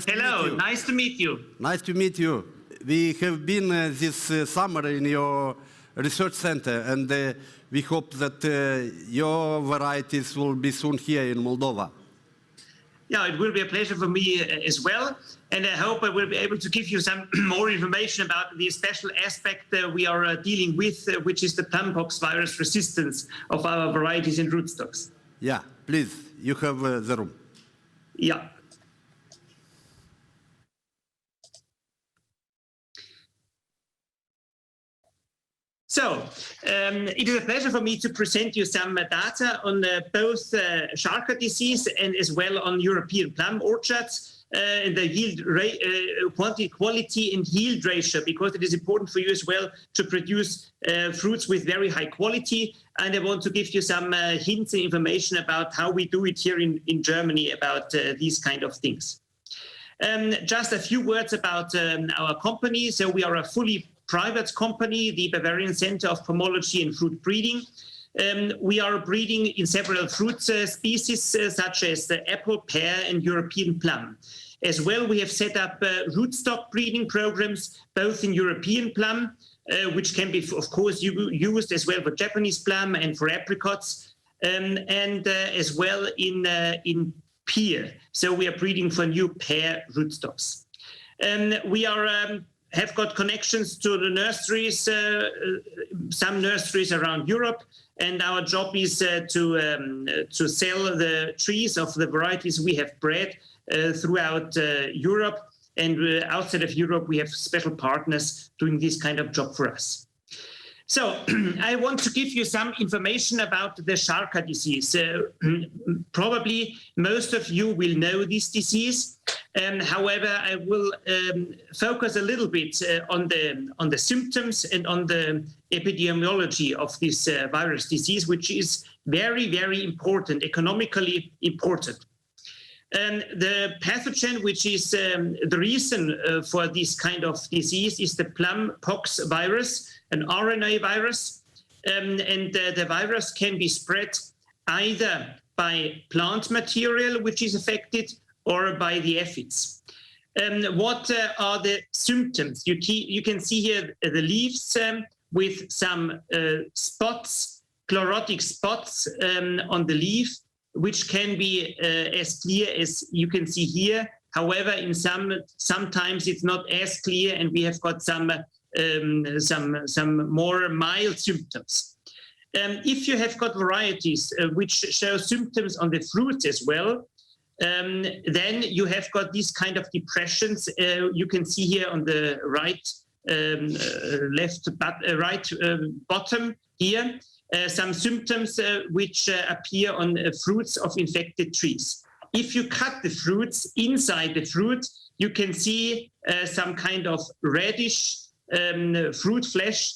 Hello, nice to meet you. Nice to meet you. We have been this summer in your research center, and we hope that your varieties will be soon here in Moldova. Yeah, it will be a pleasure for me as well, and I hope I will be able to give you some more information about the special aspect we are dealing with, which is the plumpox virus resistance of our varieties in rootstocks. Yeah, please, you have the room. Yeah. So, it is a pleasure for me to present you some data on both Sharka disease and as well on European plum orchards and the yield quality and yield ratio, because it is important for you as well to produce fruits with very high quality. And I want to give you some hints and information about how we do it here in Germany about these kind of things. Just a few words about our company. So we are a fully private company, the Bavarian Center of Pomology and Fruit Breeding. We are breeding in several fruit species, such as the apple, pear, and European plum. As well, we have set up rootstock breeding programs, both in European plum, which can be, of course, used as well for Japanese plum and for apricots, and as well in pear. So we are breeding for new pear rootstocks. We are have got connections to the nurseries, some nurseries around Europe, and our job is to sell the trees of the varieties we have bred throughout Europe, and outside of Europe we have special partners doing this kind of job for us. So I want to give you some information about the Sharka disease. Probably most of you will know this disease. However, I will focus a little bit on the symptoms and on the epidemiology of this virus disease, which is very, very important, economically important. The pathogen, which is the reason for this kind of disease, is the plumpox virus, an RNA virus. And the virus can be spread either by plant material, which is affected, or by the aphids. What are the symptoms? You can see here the leaves with some spots, chlorotic spots on the leaf, which can be as clear as you can see here. However, in sometimes it's not as clear, and we have got some more mild symptoms. If you have got varieties which show symptoms on the fruits as well, then you have got these kind of depressions. You can see here on the right, bottom here, some symptoms which appear on fruits of infected trees. If you cut the fruits, inside the fruit, you can see some kind of reddish fruit flesh.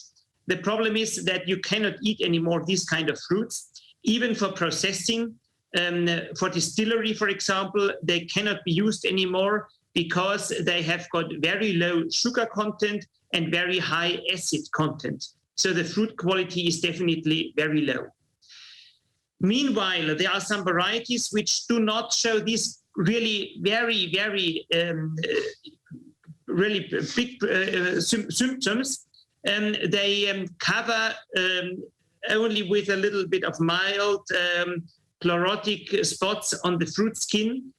The problem is that you cannot eat anymore these kind of fruits, even for processing. For distillery, for example, they cannot be used anymore because they have got very low sugar content and very high acid content. So the fruit quality is definitely very low. Meanwhile, there are some varieties which do not show these really very, very really big symptoms. They cover only with a little bit of mild chlorotic spots on the fruit skin.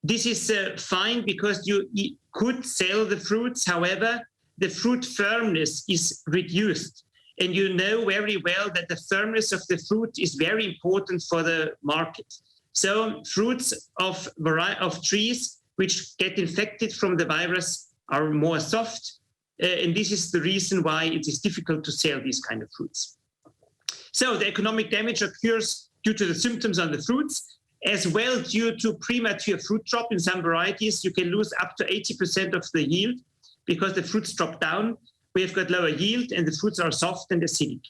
This is fine because you could sell the fruits. However, the fruit firmness is reduced. And you know very well that the firmness of the fruit is very important for the market. So fruits of trees which get infected from the virus are more soft. And this is the reason why it is difficult to sell these kind of fruits. So the economic damage occurs due to the symptoms on the fruits, as well due to premature fruit drop. In some varieties, you can lose up to 80% of the yield because the fruits drop down. We have got lower yield and the fruits are soft and acidic.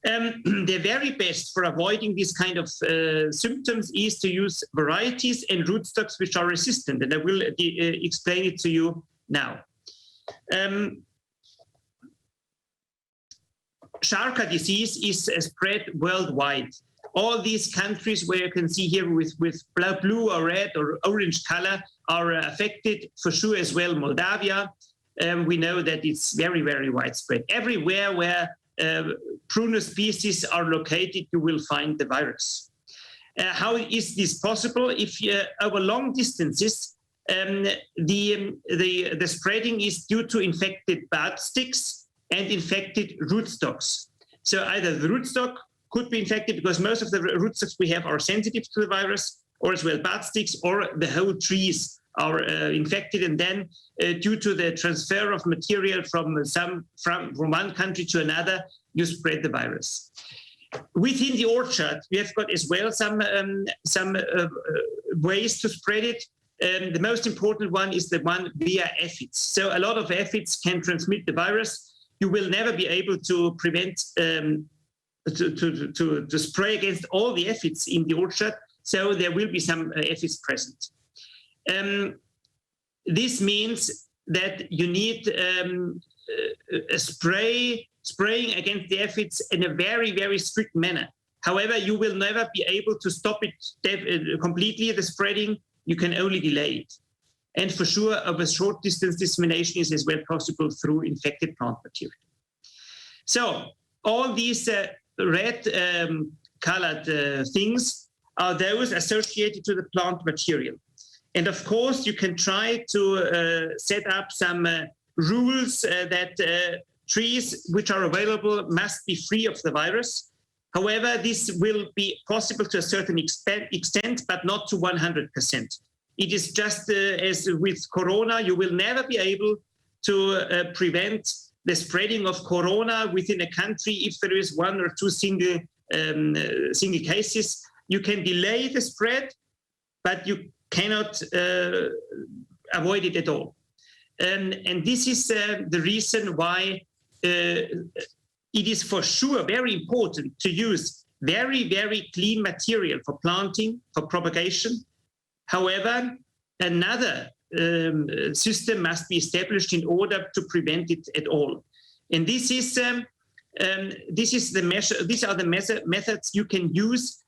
The very best for avoiding these kind of symptoms is to use varieties and rootstocks which are resistant, and I will explain it to you now. Sharka disease is spread worldwide. All these countries where you can see here with blue or red or orange color are affected for sure as well. Moldova, we know that it's very, very widespread. Everywhere where prunus species are located, you will find the virus. How is this possible? If over long distances, the spreading is due to infected bud sticks and infected rootstocks. So either the rootstock could be infected because most of the rootstocks we have are sensitive to the virus, or as well bud sticks, or the whole trees are infected, and then due to the transfer of material from one country to another, you spread the virus. Within the orchard, we have got as well some ways to spread it. The most important one is the one via aphids. So a lot of aphids can transmit the virus. You will never be able to prevent to spray against all the aphids in the orchard. So there will be some aphids present. This means that you need spraying against the aphids in a very, very strict manner. However, you will never be able to stop it completely, the spreading. You can only delay it. And for sure, of a short distance dissemination is as well possible through infected plant material. So all these red colored things are those associated to the plant material. And of course, you can try to set up some rules that trees which are available must be free of the virus. However, this will be possible to a certain extent, but not to 100%. It is just as with Corona, you will never be able to prevent the spreading of Corona within a country if there is one or two single cases. You can delay the spread, but you cannot avoid it at all. And this is the reason why it is for sure very important to use very, very clean material for planting, for propagation. However, another system must be established in order to prevent it at all. And this is the measure. These are the methods you can use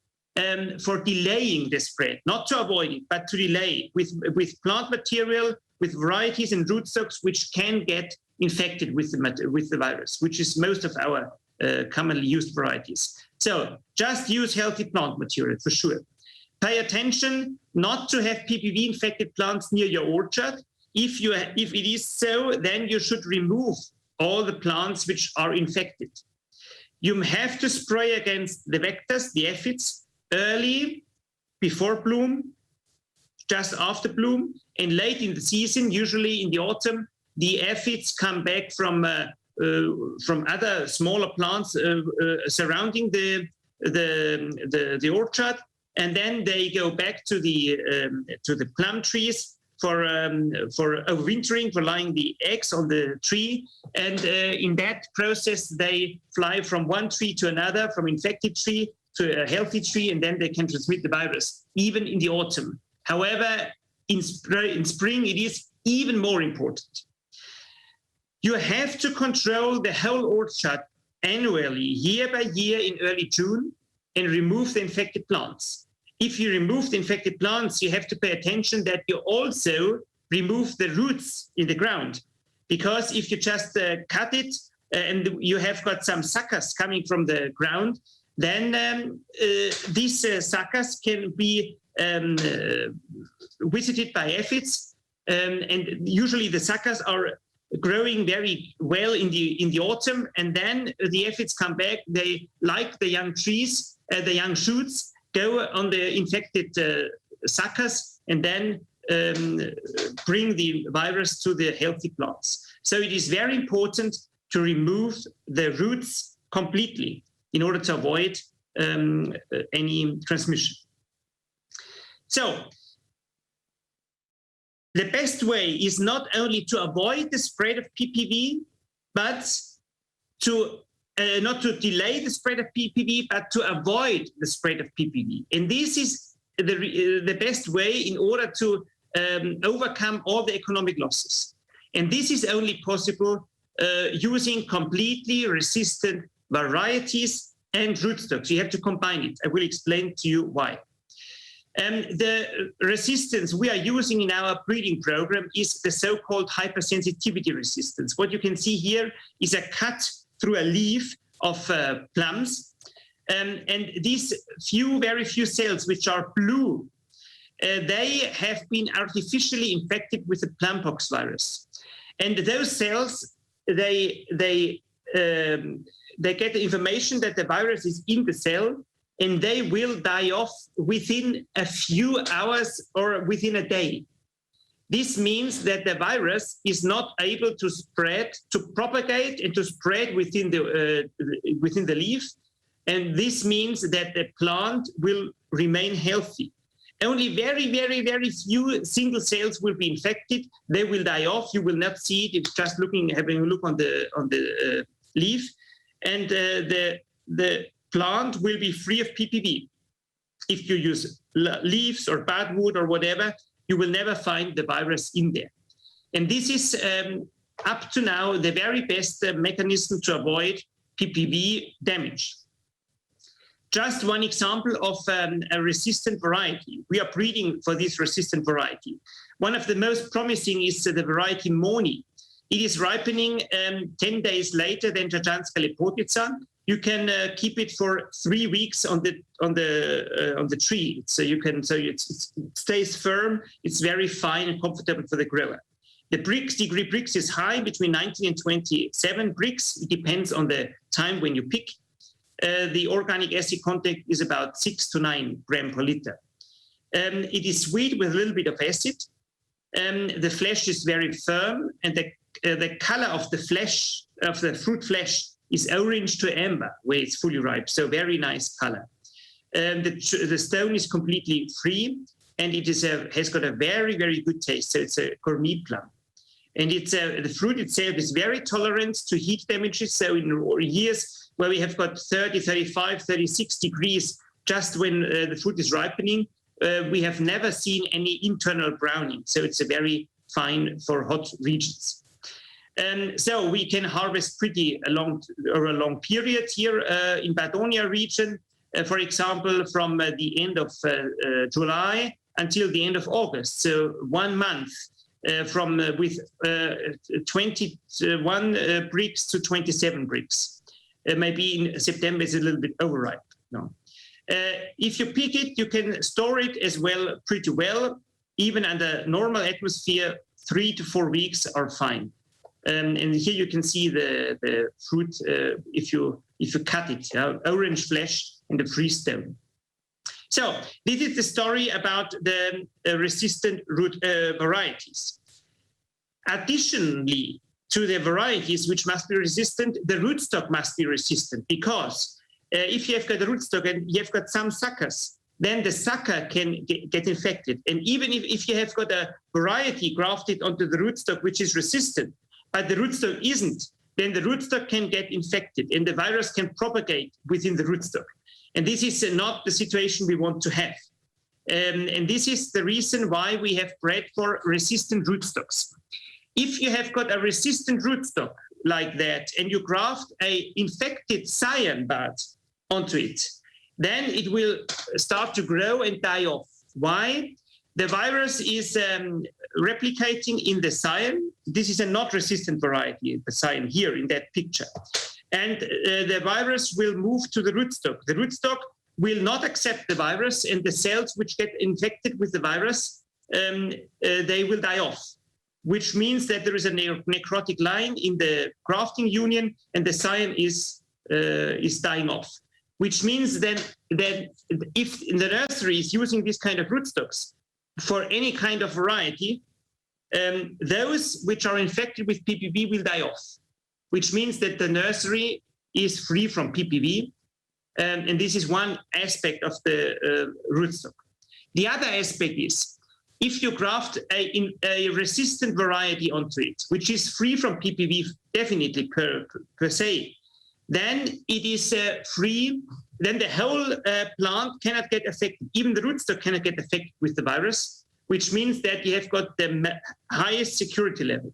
for delaying the spread, not to avoid it, but to delay with plant material, with varieties and rootstocks which can get infected with the virus, which is most of our commonly used varieties. So just use healthy plant material for sure. Pay attention not to have PPV infected plants near your orchard. If it is so, then you should remove all the plants which are infected. You have to spray against the vectors, the aphids, early, before bloom, just after bloom, and late in the season, usually in the autumn, the aphids come back from other smaller plants surrounding the orchard, and then they go back to the plum trees for overwintering, for laying the eggs on the tree. And in that process, they fly from one tree to another, from infected tree to a healthy tree, and then they can transmit the virus, even in the autumn. However, in spring, it is even more important. You have to control the whole orchard annually, year by year in early June, and remove the infected plants. If you remove the infected plants, you have to pay attention that you also remove the roots in the ground. Because if you just cut it and you have got some suckers coming from the ground, then these suckers can be visited by aphids. And usually the suckers are growing very well in the autumn, and then the aphids come back. They like the young trees, the young shoots, go on the infected suckers, and then bring the virus to the healthy plants. So it is very important to remove the roots completely in order to avoid any transmission. So the best way is not only to avoid the spread of PPV, but to not to delay the spread of PPV, but to avoid the spread of PPV. And this is the best way in order to overcome all the economic losses. And this is only possible using completely resistant varieties, and rootstocks. You have to combine it. I will explain to you why. The resistance we are using in our breeding program is the so-called hypersensitivity resistance. What you can see here is a cut through a leaf of plums. And these very few cells, which are blue, they have been artificially infected with the plumpox virus. And those cells, they get the information that the virus is in the cell, and they will die off within a few hours or within a day. This means that the virus is not able to spread, to propagate and to spread within the leaf. And this means that the plant will remain healthy. Only very, very, very few single cells will be infected. They will die off. You will not see it. It's just having a look on the leaf. And the plant will be free of PPV. If you use leaves or bad wood or whatever, you will never find the virus in there. And this is up to now the very best mechanism to avoid PPV damage. Just one example of a resistant variety. We are breeding for this resistant variety. One of the most promising is the variety Moni. It is ripening 10 days later than Jajanska lepotica. You can keep it for 3 weeks on the tree. So it stays firm. It's very fine and comfortable for the grower. The degree Brix is high, between 19 and 27 Brix. It depends on the time when you pick. The organic acid content is about 6 to 9 grams per liter. It is sweet with a little bit of acid. The flesh is very firm, and the color of the flesh, of the fruit flesh, is orange to amber where it's fully ripe. So very nice color. The stone is completely free, and it has got a very, very good taste. So it's a gourmet plum. And the fruit itself is very tolerant to heat damages. So in years where we have got 30, 35, 36 degrees just when the fruit is ripening, we have never seen any internal browning. So it's a very fine for hot regions. So we can harvest pretty a long period here in Badonia region, for example, from the end of July until the end of August. So 1 month with 21 bricks to 27 bricks. Maybe in September it's a little bit overripe. No. If you pick it, you can store it as well pretty well. Even under normal atmosphere, 3 to 4 weeks are fine. And here you can see the fruit if you cut it, orange flesh and the free stone. So this is the story about the resistant root varieties. Additionally to the varieties which must be resistant, the rootstock must be resistant, because if you have got a rootstock and you have got some suckers, then the sucker can get infected. And even if you have got a variety grafted onto the rootstock which is resistant, but the rootstock isn't, then the rootstock can get infected and the virus can propagate within the rootstock. And this is not the situation we want to have. And this is the reason why we have bred for resistant rootstocks. If you have got a resistant rootstock like that and you graft a infected scion bud onto it, then it will start to grow and die off. Why? The virus is replicating in the scion. This is a not resistant variety, the scion here in that picture. And the virus will move to the rootstock. The rootstock will not accept the virus, and the cells which get infected with the virus, they will die off, which means that there is a necrotic line in the grafting union and the scion is dying off, which means then that if the nursery is using this kind of rootstocks for any kind of variety, those which are infected with PPV will die off, which means that the nursery is free from PPV. And this is one aspect of the rootstock. The other aspect is, if you graft a resistant variety onto it, which is free from PPV definitely per se, then it is free, then the whole plant cannot get affected. Even the rootstock cannot get affected with the virus, which means that you have got the highest security level.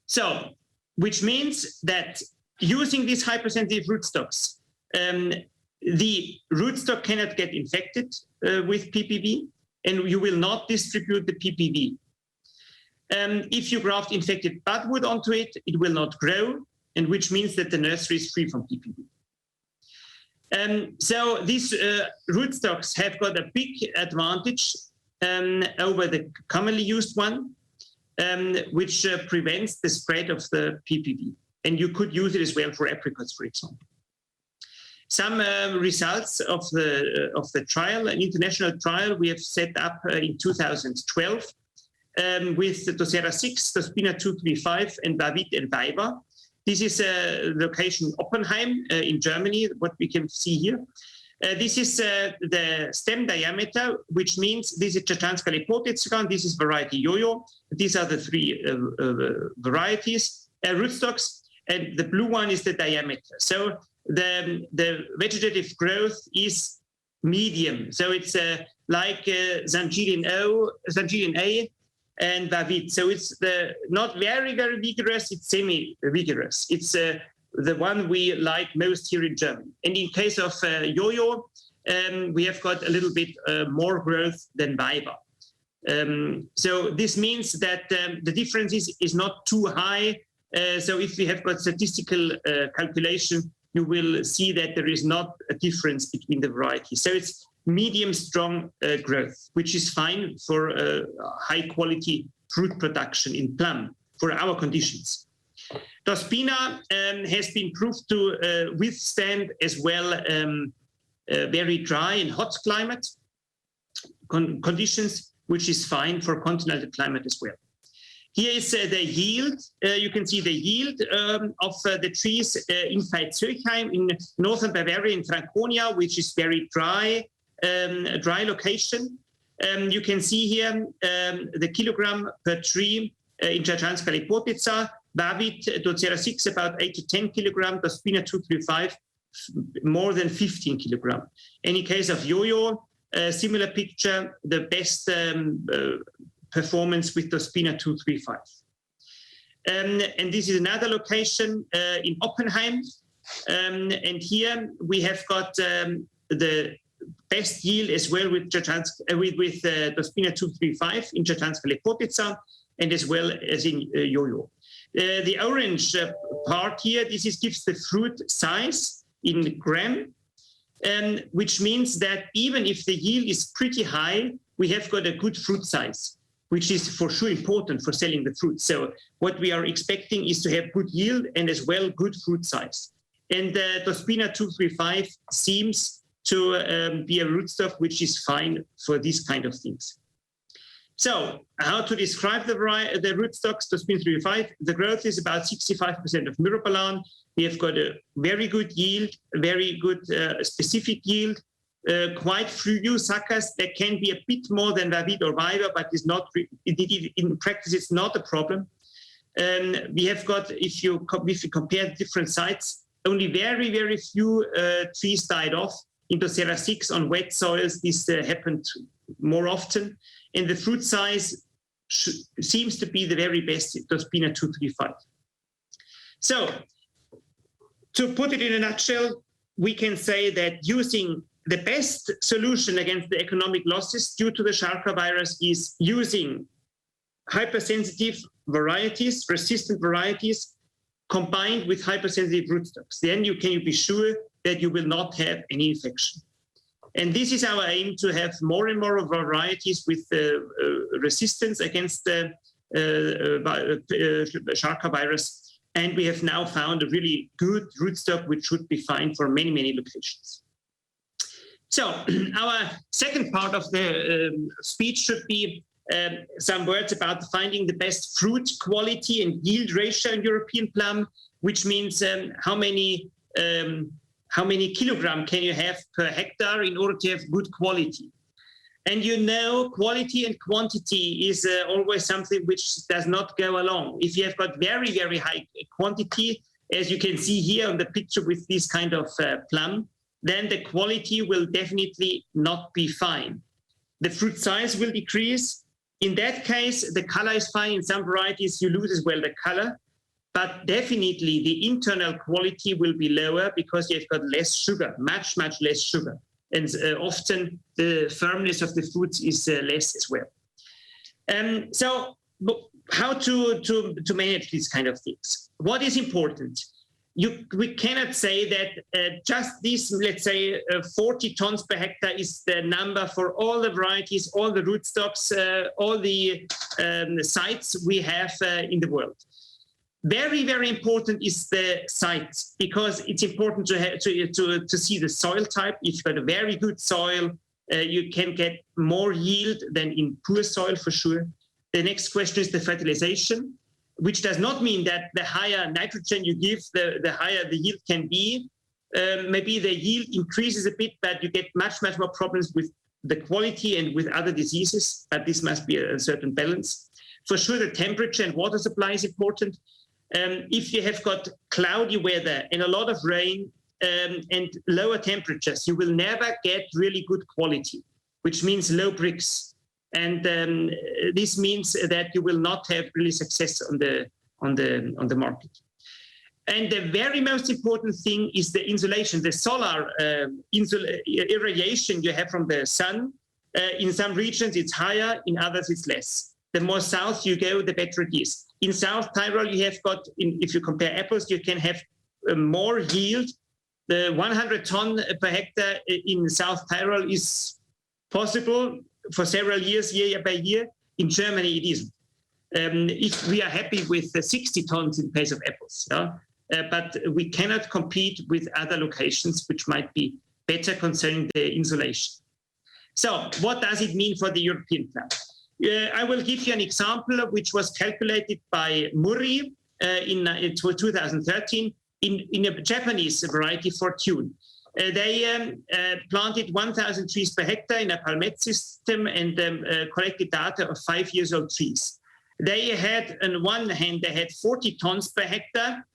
So, which means that using these hypersensitive rootstocks, the rootstock cannot get infected with PPV, and you will not distribute the PPV. If you graft infected budwood onto it, it will not grow, and which means that the nursery is free from PPV. So these rootstocks have got a big advantage over the commonly used one, which prevents the spread of the PPV. And you could use it as well for apricots, for example. Some results of the trial, an international trial we have set up in 2012 with the Docera 6, Dospina 235, and David and Weiber. This is a location Oppenheim in Germany, what we can see here. This is the stem diameter, which means this is Chachanska lepotitsugan, this is variety yo-yo. These are the three varieties, rootstocks, and the blue one is the diameter. So the vegetative growth is medium. So it's like Zangilian A and David. So it's not very, very vigorous, it's semi-vigorous. It's the one we like most here in Germany. And in case of yo-yo, we have got a little bit more growth than Weiber. So this means that the difference is not too high. So if we have got statistical calculation, you will see that there is not a difference between the varieties. So it's medium strong growth, which is fine for high quality fruit production in plum for our conditions. Dospina has been proved to withstand as well very dry and hot climate conditions, which is fine for continental climate as well. Here is the yield. You can see the yield of the trees in Veitshöchheim in northern Bavaria in Franconia, which is very dry location. You can see here the kilogram per tree in Chachanska lepotitsa, David, Docera 6, about 8 to 10 kilogram, Dospina 235, more than 15 kilogram. And in case of yo-yo, similar picture, the best performance with Dospina 235. And this is another location in Oppenheim. And here we have got the best yield as well with Dospina 235 in Chachanska lepotitsa and as well as in yo-yo. The orange part here, gives the fruit size in gram, which means that even if the yield is pretty high, we have got a good fruit size, which is for sure important for selling the fruit. So what we are expecting is to have good yield and as well good fruit size. And Dospina 235 seems to be a rootstock which is fine for these kind of things. So how to describe the rootstocks, Dospina 235? The growth is about 65% of myrobalan. We have got a very good yield, very good specific yield, quite few suckers. There can be a bit more than David or Weiber, but it's not, in practice, it's not a problem. We have got, if you compare different sites, only very, very few trees died off. In Docera 6 on wet soils, this happened more often. And the fruit size seems to be the very best in Dospina 235. So, to put it in a nutshell, we can say that using the best solution against the economic losses due to the Sharka virus is using hypersensitive varieties, resistant varieties, combined with hypersensitive rootstocks. Then you can be sure that you will not have any infection. And this is our aim, to have more and more varieties with resistance against the Sharka virus. And we have now found a really good rootstock, which should be fine for many, many locations. So our second part of the speech should be some words about finding the best fruit quality and yield ratio in European plum, which means how many kilogram can you have per hectare in order to have good quality. And you know, quality and quantity is always something which does not go along. If you have got very, very high quantity, as you can see here on the picture with this kind of plum, then the quality will definitely not be fine. The fruit size will decrease. In that case, the color is fine. In some varieties, you lose as well the color. but definitely the internal quality will be lower because you've got less sugar, much less sugar. And often the firmness of the fruits is less as well. So how to manage these kind of things? What is important? We cannot say that just this, let's say, 40 tons per hectare is the number for all the varieties, all the rootstocks, all the sites we have in the world. Very, very important is the sites, because it's important to see the soil type. If you've got a very good soil, you can get more yield than in poor soil for sure. The next question is the fertilization, which does not mean that the higher nitrogen you give, the higher the yield can be. Maybe the yield increases a bit, but you get much more problems with the quality and with other diseases, but this must be a certain balance. For sure, the temperature and water supply is important. If you have got cloudy weather and a lot of rain and lower temperatures, you will never get really good quality, which means low bricks. And this means that you will not have really success on the market. And the very most important thing is the insulation, the solar irradiation you have from the sun. In some regions it's higher, in others it's less. The more south you go, the better it is. In South Tyrol, you have got, if you compare apples, you can have more yield. The 100 ton per hectare in South Tyrol is possible for several years, year by year. In Germany, it isn't. If we are happy with the 60 tons in case of apples, but we cannot compete with other locations which might be better concerning the insulation. So what does it mean for the European plum? I will give you an example which was calculated by Muri in 2013 in a Japanese variety Fortune. They planted 1,000 trees per hectare in a palmette system and collected data of 5-year-old trees. They had, on one hand, they had 40 tons per hectare,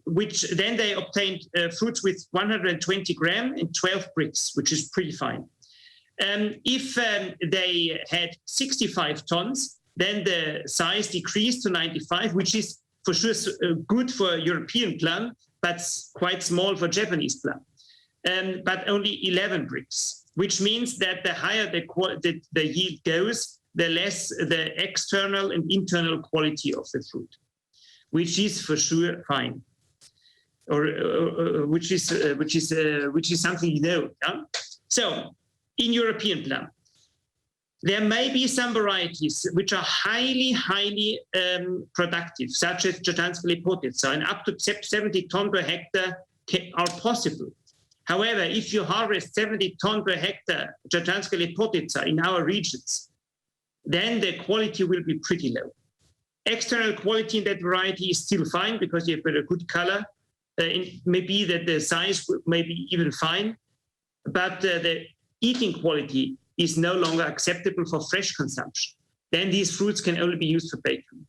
which then they obtained fruits with 120 grams and 12 bricks, which is pretty fine. If they had 65 tons, then the size decreased to 95, which is for sure good for European plum, but quite small for Japanese plum. But only 11 bricks, which means that the higher the yield goes, the less the external and internal quality of the fruit, which is for sure fine, or which is something you know. Yeah? So in European plum, there may be some varieties which are highly productive, such as Jatanska Lipotitsa, and up to 70 ton per hectare are possible. However, if you harvest 70 ton per hectare Jatanska Lipotitsa in our regions, then the quality will be pretty low. External quality in that variety is still fine because you've got a good color. Maybe that the size may be even fine, but the eating quality is no longer acceptable for fresh consumption. Then these fruits can only be used for bakery.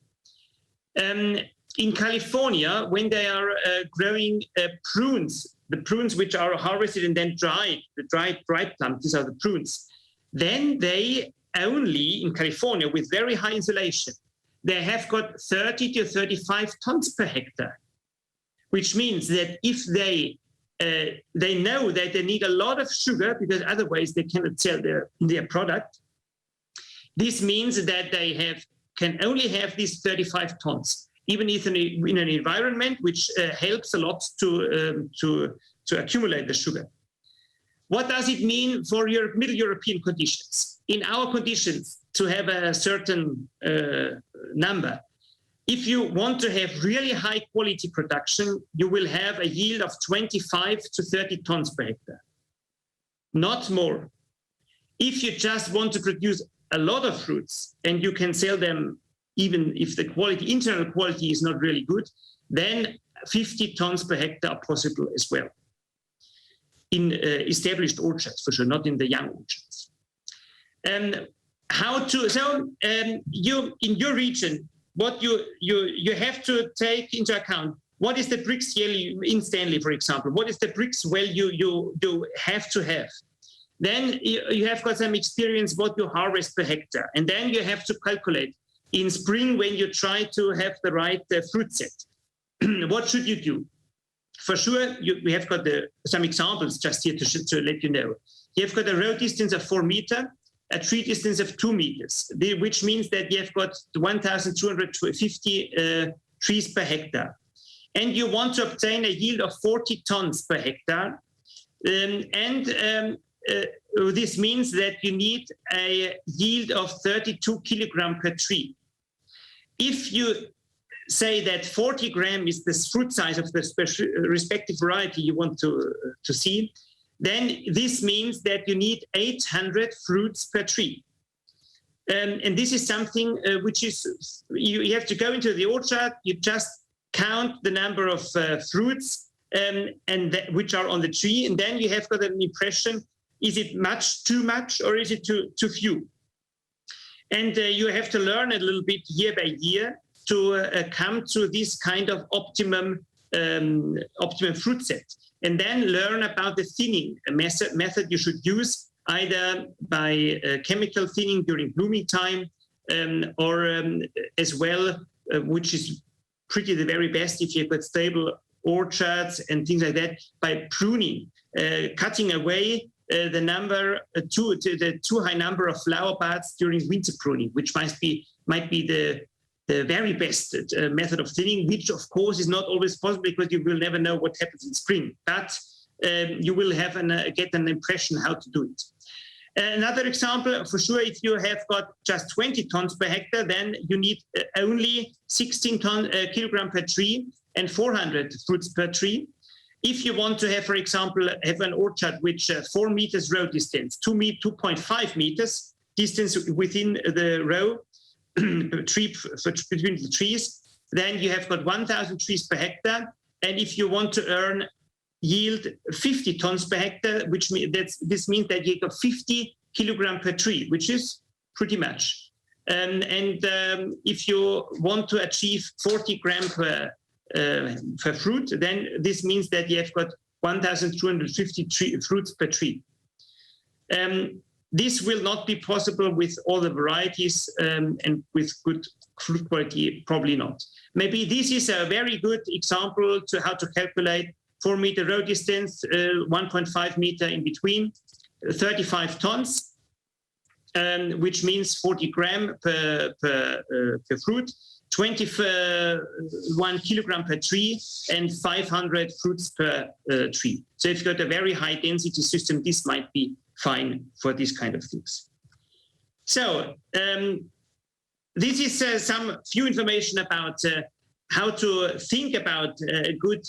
In California, when they are growing prunes, the prunes which are harvested and then dried, the dried plums, these are the prunes, then they only, in California, with very high insulation, they have got 30 to 35 tons per hectare, which means that if they know that they need a lot of sugar because otherwise they cannot sell their product. This means that they can only have these 35 tons, even if in an environment which helps a lot to accumulate the sugar. What does it mean for Middle European conditions? In our conditions, to have a certain number, if you want to have really high quality production, you will have a yield of 25 to 30 tons per hectare, not more. If you just want to produce a lot of fruits and you can sell them even if the internal quality is not really good, then 50 tons per hectare are possible as well. In established orchards, for sure, not in the young orchards. You in your region, what you have to take into account, what is the bricks yield in Stanley, for example? What is the bricks you have to have? Then you have got some experience what you harvest per hectare. And then you have to calculate in spring when you try to have the right fruit set. What should you do? For sure, we have got some examples just here to let you know. You've got a row distance of 4 meters, a tree distance of 2 meters, which means that you have got 1,250 trees per hectare. And you want to obtain a yield of 40 tons per hectare. This means that you need a yield of 32 kilograms per tree. If you say that 40 grams is the fruit size of the respective variety you want to see, then this means that you need 800 fruits per tree. And this is something which is, you have to go into the orchard, you just count the number of fruits which are on the tree, and then you have got an impression, is it too much, or is it too few? And you have to learn a little bit year by year to come to this kind of optimum fruit set, and then learn about the thinning method you should use, either by chemical thinning during blooming time, or as well, which is pretty the very best if you've got stable orchards and things like that, by pruning, cutting away the too high number of flower buds during winter pruning, which might be the very best method of thinning, which of course is not always possible because you will never know what happens in spring, but you will have get an impression how to do it. Another example, for sure, if you have got just 20 tons per hectare, then you need only 16 kilograms per tree and 400 fruits per tree. If you want to have, for example, have an orchard which 4 meters row distance, 2.5 meters distance within the row, between the trees, then you have got 1,000 trees per hectare. And if you want to earn yield 50 tons per hectare, which this means that you got 50 kilograms per tree, which is pretty much. If you want to achieve 40 grams per fruit, then this means that you have got 1,250 fruits per tree. This will not be possible with all the varieties, and with good fruit quality, probably not. Maybe this is a very good example to how to calculate 4 meter row distance, 1.5 meter in between, 35 tons, which means 40 grams per fruit, 21 kilogram per tree, and 500 fruits per tree. So if you've got a very high density system, this might be fine for these kind of things. So this is some few information about how to think about a good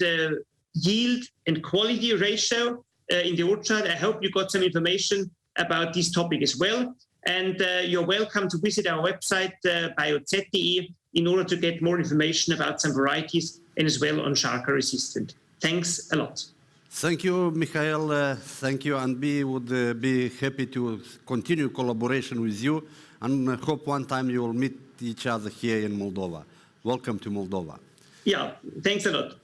yield and quality ratio in the orchard. I hope you got some information about this topic as well. And you're welcome to visit our website, bioz.de, in order to get more information about some varieties and as well on Sharka resistant. Thanks a lot. Thank you, Michael. Thank you, and we would be happy to continue collaboration with you, and hope one time you will meet each other here in Moldova. Welcome to Moldova. Yeah, thanks a lot.